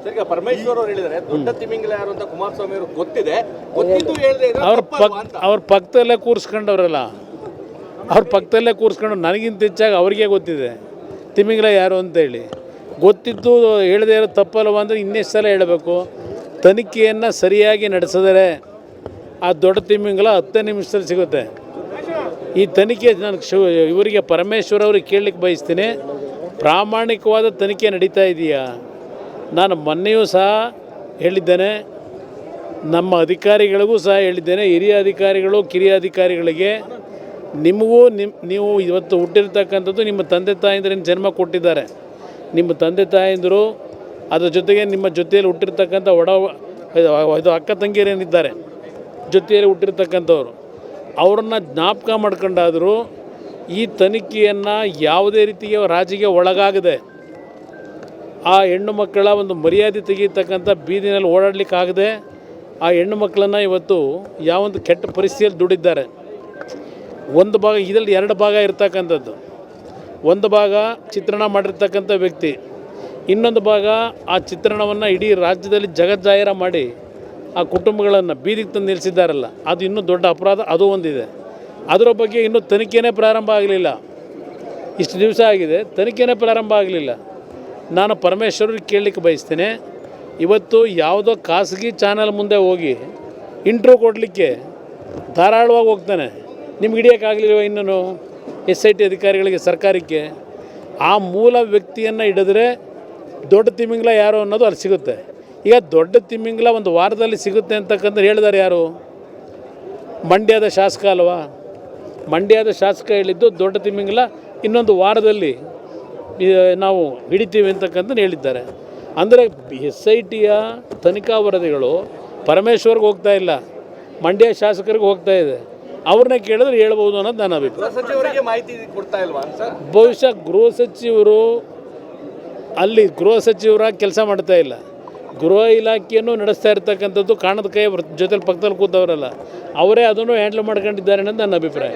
Sir, ಈಗ ಪರಮೇಶ್ವರ್ ಅವರು ಹೇಳಿದ್ದಾರೆ ದೊಡ್ಡ ತಿಮಿಂಗಲ ಯಾರು ಅಂತ ಕುಮಾರಸ್ವಾಮಿ ಅವರು ಗೊತ್ತಿದೆ, ಗೊತ್ತಿದ್ದು ಹೇಳಿದ್ರೆ ಅವ್ರ ಪಕ್ಕದಲ್ಲೇ ಕೂರಿಸ್ಕೊಂಡವ್ರಲ್ಲ, ಅವ್ರ ಪಕ್ಕದಲ್ಲೇ ಕೂರಿಸ್ಕೊಂಡು ನನಗಿಂತ ಹೆಚ್ಚಾಗಿ ಅವ್ರಿಗೆ ಗೊತ್ತಿದೆ ತಿಮಿಂಗಲ ಯಾರು ಅಂತೇಳಿ. ಗೊತ್ತಿದ್ದು ಹೇಳದೇ ಇರೋ ತಪ್ಪಲ್ಲವ ಅಂದರೆ ಇನ್ನೆಷ್ಟು ಸಲ ಹೇಳಬೇಕು. ತನಿಖೆಯನ್ನು ಸರಿಯಾಗಿ ನಡೆಸಿದರೆ ಆ ದೊಡ್ಡ ತಿಮಿಂಗಲ 10 ನಿಮಿಷದಲ್ಲಿ ಸಿಗುತ್ತೆ. ಈ ತನಿಖೆ ನಾನು ಇವರಿಗೆ ಪರಮೇಶ್ವರ್ ಅವ್ರಿಗೆ ಕೇಳಲಿಕ್ಕೆ ಬಯಸ್ತೀನಿ, ಪ್ರಾಮಾಣಿಕವಾದ ತನಿಖೆ ನಡೀತಾ ಇದೆಯಾ? ನಾನು ಮೊನ್ನೆಯೂ ಸಹ ಹೇಳಿದ್ದೇನೆ, ನಮ್ಮ ಅಧಿಕಾರಿಗಳಿಗೂ ಸಹ ಹೇಳಿದ್ದೇನೆ, ಹಿರಿಯ ಅಧಿಕಾರಿಗಳು ಕಿರಿಯ ಅಧಿಕಾರಿಗಳಿಗೆ, ನಿಮಗೂ ನೀವು ಇವತ್ತು ಹುಟ್ಟಿರ್ತಕ್ಕಂಥದ್ದು ನಿಮ್ಮ ತಂದೆ ತಾಯಂದಿರನ್ನು ಜನ್ಮ ಕೊಟ್ಟಿದ್ದಾರೆ. ನಿಮ್ಮ ತಂದೆ ತಾಯಂದಿರು ಅದರ ಜೊತೆಗೆ ನಿಮ್ಮ ಜೊತೆಯಲ್ಲಿ ಹುಟ್ಟಿರ್ತಕ್ಕಂಥ ಇದು ಅಕ್ಕ ತಂಗಿಯರೇನಿದ್ದಾರೆ ಜೊತೆಯಲ್ಲಿ ಹುಟ್ಟಿರ್ತಕ್ಕಂಥವ್ರು, ಅವರನ್ನು ಜ್ಞಾಪಕ ಮಾಡ್ಕೊಂಡಾದರೂ ಈ ತನಿಖೆಯನ್ನು ಯಾವುದೇ ರೀತಿಯ ರಾಜಿಗೆ ಒಳಗಾಗದೆ ಆ ಹೆಣ್ಣು ಮಕ್ಕಳ ಒಂದು ಮರ್ಯಾದೆ ತೆಗೀತಕ್ಕಂಥ ಬೀದಿನಲ್ಲಿ ಓಡಾಡಲಿಕ್ಕಾಗದೆ ಆ ಹೆಣ್ಣು ಮಕ್ಕಳನ್ನು ಇವತ್ತು ಯಾವೊಂದು ಕೆಟ್ಟ ಪರಿಸ್ಥಿತಿಯಲ್ಲಿ ದುಡಿದ್ದಾರೆ. ಒಂದು ಭಾಗ ಇದರಲ್ಲಿ 2 ಭಾಗ ಇರ್ತಕ್ಕಂಥದ್ದು. ಒಂದು ಭಾಗ ಚಿತ್ರಣ ಮಾಡಿರ್ತಕ್ಕಂಥ ವ್ಯಕ್ತಿ, ಇನ್ನೊಂದು ಭಾಗ ಆ ಚಿತ್ರಣವನ್ನು ಇಡೀ ರಾಜ್ಯದಲ್ಲಿ ಜಗಜ್ಜಾಹಿರ ಮಾಡಿ ಆ ಕುಟುಂಬಗಳನ್ನು ಬೀದಿಗೆ ತಂದು ನಿಲ್ಲಿಸಿದ್ದಾರಲ್ಲ, ಅದು ಇನ್ನೂ ದೊಡ್ಡ ಅಪರಾಧ. ಅದು ಒಂದಿದೆ. ಅದರ ಬಗ್ಗೆ ಇನ್ನೂ ತನಿಖೆನೇ ಪ್ರಾರಂಭ ಆಗಲಿಲ್ಲ. ಇಷ್ಟು ದಿವಸ ಆಗಿದೆ, ತನಿಖೆನೇ ಪ್ರಾರಂಭ ಆಗಲಿಲ್ಲ. ನಾನು ಪರಮೇಶ್ವರಿಗೆ ಕೇಳಲಿಕ್ಕೆ ಬಯಸ್ತೇನೆ, ಇವತ್ತು ಯಾವುದೋ ಖಾಸಗಿ ಚಾನಲ್ ಮುಂದೆ ಹೋಗಿ ಇಂಟ್ರ್ಯೂ ಕೊಡಲಿಕ್ಕೆ ಧಾರಾಳವಾಗಿ ಹೋಗ್ತಾನೆ. ನಿಮ್ಗೆ ಹಿಡಿಯೋಕ್ಕಾಗಲಿಲ್ವ ಇನ್ನೂ SIT ಅಧಿಕಾರಿಗಳಿಗೆ, ಸರ್ಕಾರಕ್ಕೆ? ಆ ಮೂಲ ವ್ಯಕ್ತಿಯನ್ನು ಹಿಡಿದ್ರೆ ದೊಡ್ಡ ತಿಮಿಂಗಲ ಯಾರು ಅನ್ನೋದು ಅಲ್ಲಿ ಸಿಗುತ್ತೆ. ಈಗ ದೊಡ್ಡ ತಿಮಿಂಗಲ ಒಂದು ವಾರದಲ್ಲಿ ಸಿಗುತ್ತೆ ಅಂತಕ್ಕಂಥ ಹೇಳಿದಾರೆ ಯಾರು? ಮಂಡ್ಯದ ಶಾಸಕ ಅಲ್ವಾ? ಮಂಡ್ಯದ ಶಾಸಕ ಹೇಳಿದ್ದು ದೊಡ್ಡ ತಿಮಿಂಗಲ ಇನ್ನೊಂದು ವಾರದಲ್ಲಿ ನಾವು ಹಿಡಿತೀವಿ ಅಂತಕ್ಕಂಥ ಹೇಳಿದ್ದಾರೆ. ಅಂದರೆ SITಯ ತನಿಖಾ ವರದಿಗಳು ಪರಮೇಶ್ವರ್ಗೆ ಹೋಗ್ತಾ ಇಲ್ಲ, ಮಂಡ್ಯ ಶಾಸಕರಿಗೆ ಹೋಗ್ತಾ ಇದೆ. ಅವ್ರನ್ನ ಕೇಳಿದ್ರೆ ಹೇಳ್ಬೋದು ಅನ್ನೋದು ನನ್ನ ಅಭಿಪ್ರಾಯ. ಸಚಿವರಿಗೆ ಮಾಹಿತಿ ಕೊಡ್ತಾ ಇಲ್ವಾ ಸರ್? ಬಹುಶಃ ಗೃಹ ಸಚಿವರು ಅಲ್ಲಿ ಗೃಹ ಸಚಿವರಾಗಿ ಕೆಲಸ ಮಾಡ್ತಾ ಇಲ್ಲ, ಗೃಹ ಇಲಾಖೆಯನ್ನು ನಡೆಸ್ತಾ ಇರ್ತಕ್ಕಂಥದ್ದು ಕಾಣದ ಕೈ ಜೊತೆಲಿ ಪಕ್ಕದಲ್ಲಿ ಕೂತವರಲ್ಲ, ಅವರೇ ಅದನ್ನು ಹ್ಯಾಂಡಲ್ ಮಾಡ್ಕೊಂಡಿದ್ದಾರೆ ಅನ್ನೋದು ನನ್ನ ಅಭಿಪ್ರಾಯ.